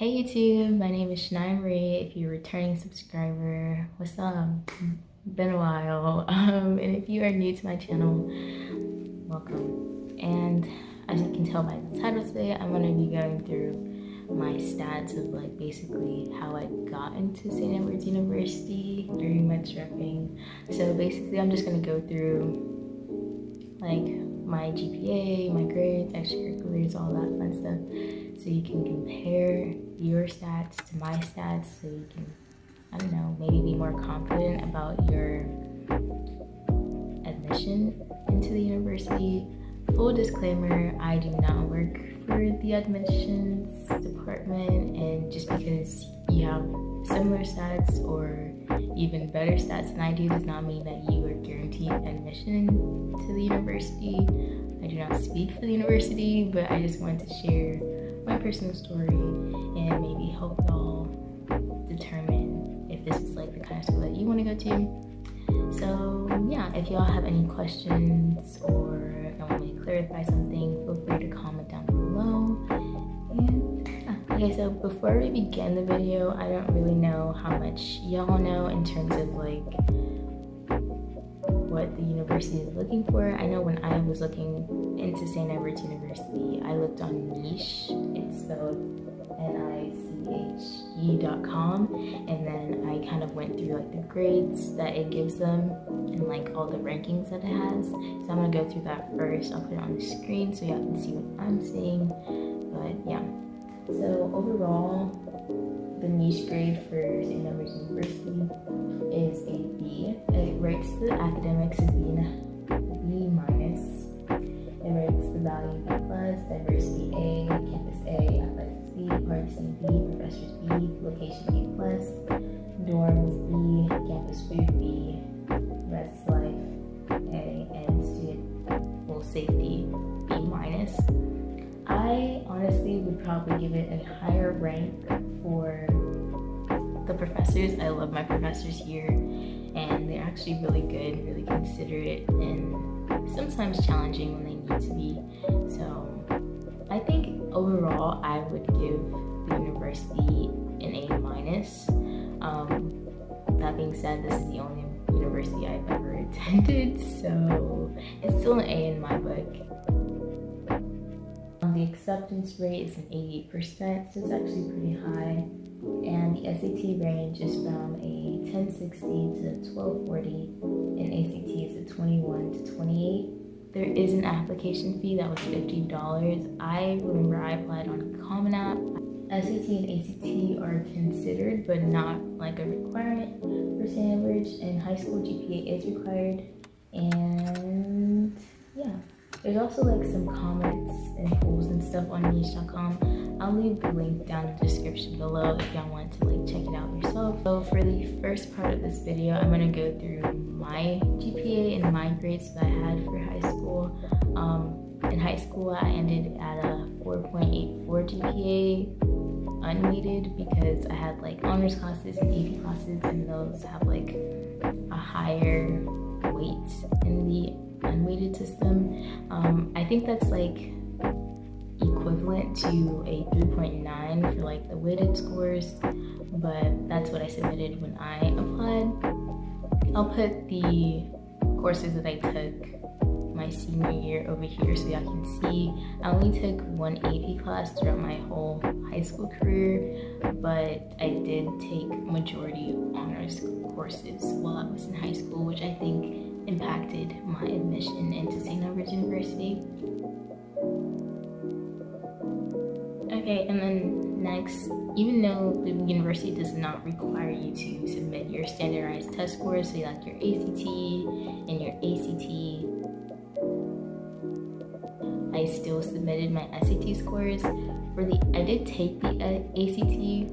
Hey YouTube, my name is Shanya-Marie. If you're a returning subscriber, what's up? Been a while. And if you are new to my channel, welcome. And as you can tell by the title today, I'm gonna be going through my stats of like basically how I got into St. Edward's University, very much repping. So basically I'm just gonna go through like my GPA, my grades, extracurriculars, all that fun stuff, so you can compare your stats to my stats, so you can, I don't know, maybe be more confident about your admission into the university. Full disclaimer, I do not work for the admissions department, and just because you have similar stats or even better stats than I do does not mean that you are guaranteed admission to the university. I do not speak for the university, but I just wanted to share my personal story and maybe help y'all determine if this is like the kind of school that you want to go to. So yeah, if y'all have any questions or if y'all want me to clarify something, feel free to comment down below. And yeah. Okay, so before we begin the video, I don't really know how much y'all know in terms of like what the university is looking for. I know when I was looking into St. Edward's University, I looked on Niche, it's spelled NICHE.com, and then I kind of went through like the grades that it gives them and like all the rankings that it has. So I'm gonna go through that first. I'll put it on the screen so y'all can see what I'm seeing. But yeah, so overall, the niche grade for St. Edward's University is a B. It rates the academics as B minus. It rates the value B plus, diversity A, campus A, athletics B, parks B, professors B, location B plus, dorms B, campus food B, rest life A, and student safety B minus. I honestly would probably give it a higher rank for the professors. I love my professors here, and they're actually really good, really considerate, and sometimes challenging when they need to be. So I think overall I would give the university an A minus. That being said, this is the only university I've ever attended, so it's still an A in my book. The acceptance rate is an 88%, so it's actually pretty high. And the SAT range is from a 1060 to 1240, and ACT is a 21 to 28. There is an application fee that was $50. I remember I applied on Common App. SAT and ACT are considered, but not like a requirement for St. Edward's, and high school GPA is required. And yeah, there's also like some comments and polls and stuff on niche.com. I'll leave the link down in the description below if y'all want to like check it out yourself. So for the first part of this video, I'm gonna go through my GPA and my grades that I had for high school. In high school, I ended at a 4.84 GPA, unweighted, because I had like honors classes and AP classes, and those have like a higher weight in the unweighted system. I think that's like equivalent to a 3.9 for like the weighted scores, but that's what I submitted when I applied. I'll put the courses that I took my senior year over here so y'all can see. I only took one AP class throughout my whole high school career, but I did take majority honors courses while I was in high school, which I think impacted my admission into St. Edward's University. Okay, and then next, even though the university does not require you to submit your standardized test scores, so like your ACT and your ACT, I still submitted my SAT scores. I did take the ACT,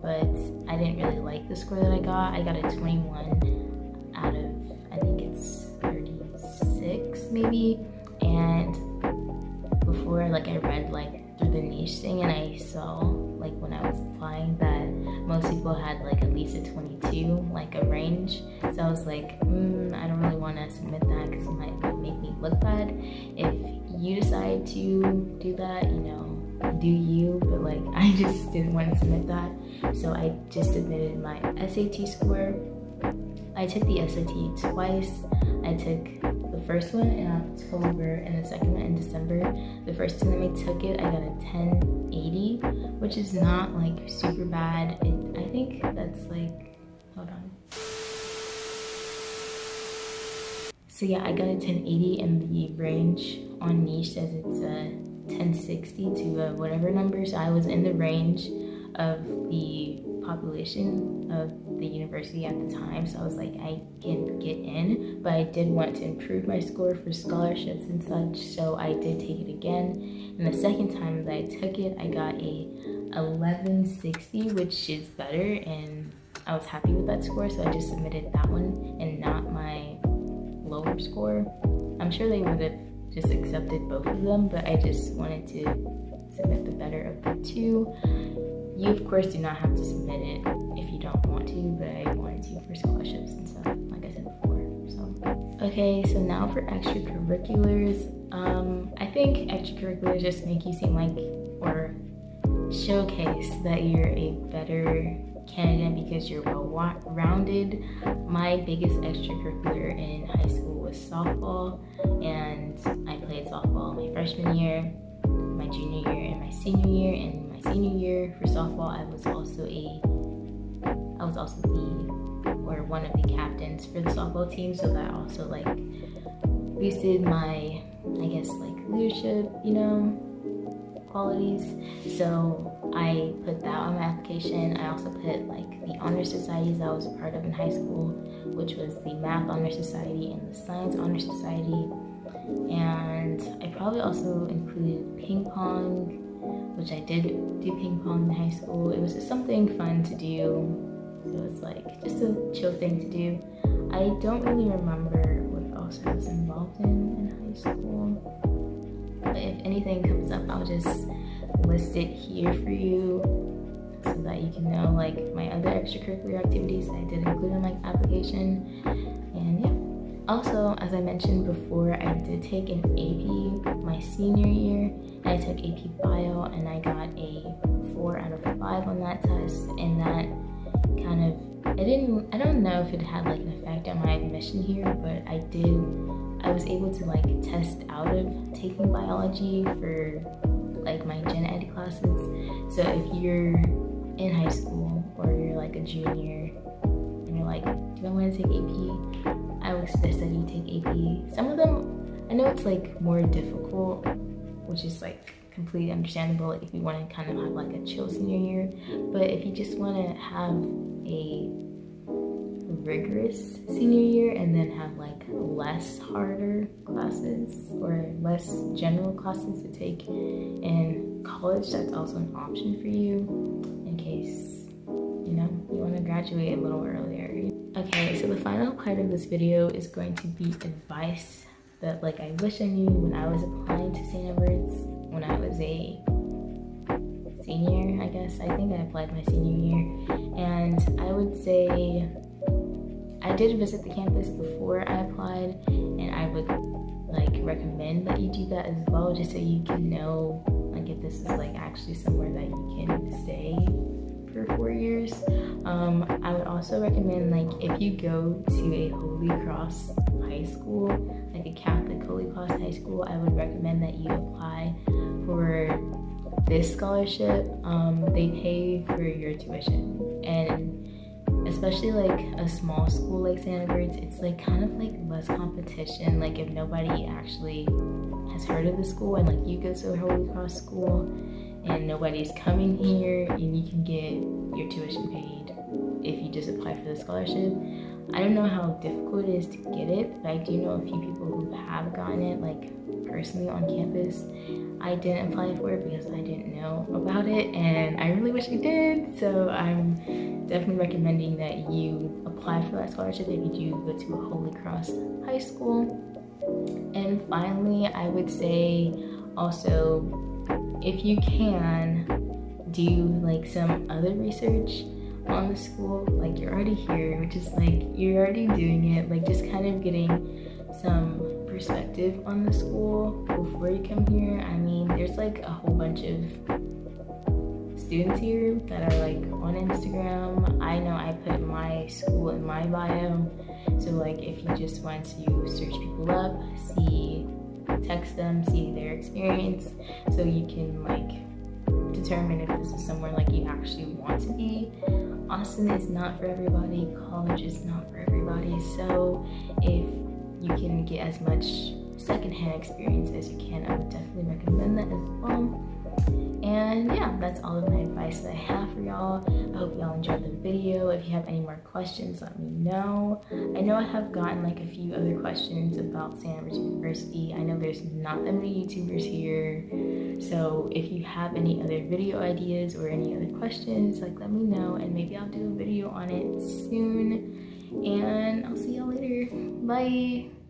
but I didn't really like the score that I got. I got a 21 out of, I think it's 36 maybe. And before, like I read like through the niche thing, and I saw like when I was applying that most people had like at least a 22, like a range. So I was like, I don't really want to submit that because it might make me look bad. If you decide to do that, you know, do you, but like I just didn't want to submit that. So I just submitted my SAT score. I took the SAT twice. I took the first one in October and the second one in December. The first time I took it, I got a 1080, which is not like super bad. I think that's like, hold on. So yeah, I got a 1080, and the range on niche says it's a 1060 to whatever number. So I was in the range of the population of the university at the time, so I was like, I can get in, but I did want to improve my score for scholarships and such, so I did take it again. And the second time that I took it, I got a 1160, which is better, and I was happy with that score, so I just submitted that one and not my lower score. I'm sure they would have just accepted both of them, but I just wanted to submit the better of the two. You of course do not have to submit it if you don't want to, but I wanted to for scholarships and stuff, like I said before. So okay, so now for extracurriculars. I think extracurriculars just make you seem like, or showcase that you're a better candidate because you're well-rounded. My biggest extracurricular in high school was softball, and I played softball my freshman year, my junior year, and my senior year. And my senior year for softball, I was also one of the captains for the softball team, so that also like boosted my, I guess, like leadership, qualities. So I put that on my application. I also put like the honor societies I was a part of in high school, which was the math honor society and the science honor society. And I probably also included ping pong, which I did do ping pong in high school. It was just something fun to do. So it was like just a chill thing to do. I don't really remember what else I was involved in high school. But if anything comes up, I'll just list it here for you so that you can know like my other extracurricular activities that I did include in my application. And yeah. Also, as I mentioned before, I did take an AP my senior year, and I took AP Bio, and I got a 4 out of 5 on that test, and that kind of, I don't know if it had like an effect on my admission here, but I was able to like test out of taking biology for like my gen ed classes. So if you're in high school or you're like a junior and you're like, do I want to take AP? I would suggest that you take AP. Some of them, I know it's like more difficult, which is like completely understandable, like if you want to kind of have like a chill senior year. But if you just want to have a rigorous senior year and then have like less harder classes or less general classes to take in college, that's also an option for you in case you want to graduate a little earlier. Okay, so the final part of this video is going to be advice that like I wish I knew when I was applying to St. Edward's when I was a senior, I guess. I think I applied my senior year, and I would say I did visit the campus before I applied, and I would like recommend that you do that as well, just so you can know like if this is like actually somewhere that you can stay for 4 years. I would also recommend like if you go to a Holy Cross high school, like a Catholic Holy Cross high school, I would recommend that you apply for this scholarship. They pay for your tuition, and especially like a small school like St. Edward's, it's like kind of like less competition. Like if nobody actually has heard of the school and like you go to a Holy Cross school and nobody's coming here, and you can get your tuition paid if you just apply for the scholarship. I don't know how difficult it is to get it, but I do know a few people who have gotten it like personally on campus. I didn't apply for it because I didn't know about it, and I really wish I did. So I'm definitely recommending that you apply for that scholarship if you do go to a Holy Cross high school. And finally, I would say also, if you can, do like some other research on the school. Like you're already here, which is like you're already doing it, like just kind of getting some perspective on the school before you come here. I mean, there's like a whole bunch of students here that are like on Instagram. I know I put my school in my bio, so like if you just want to search people up, text them, see their experience, so you can like determine if this is somewhere like you actually want to be. Austin is not for everybody, college is not for everybody, so if you can get as much secondhand experience as you can, I would definitely recommend that as well. And yeah, that's all of my advice that I have for y'all. I hope y'all enjoyed the video. If you have any more questions, let me know. I know I have gotten like a few other questions about St. Edward University. I know there's not that many YouTubers here, so if you have any other video ideas or any other questions, like let me know, and maybe I'll do a video on it soon. And I'll see y'all later. Bye.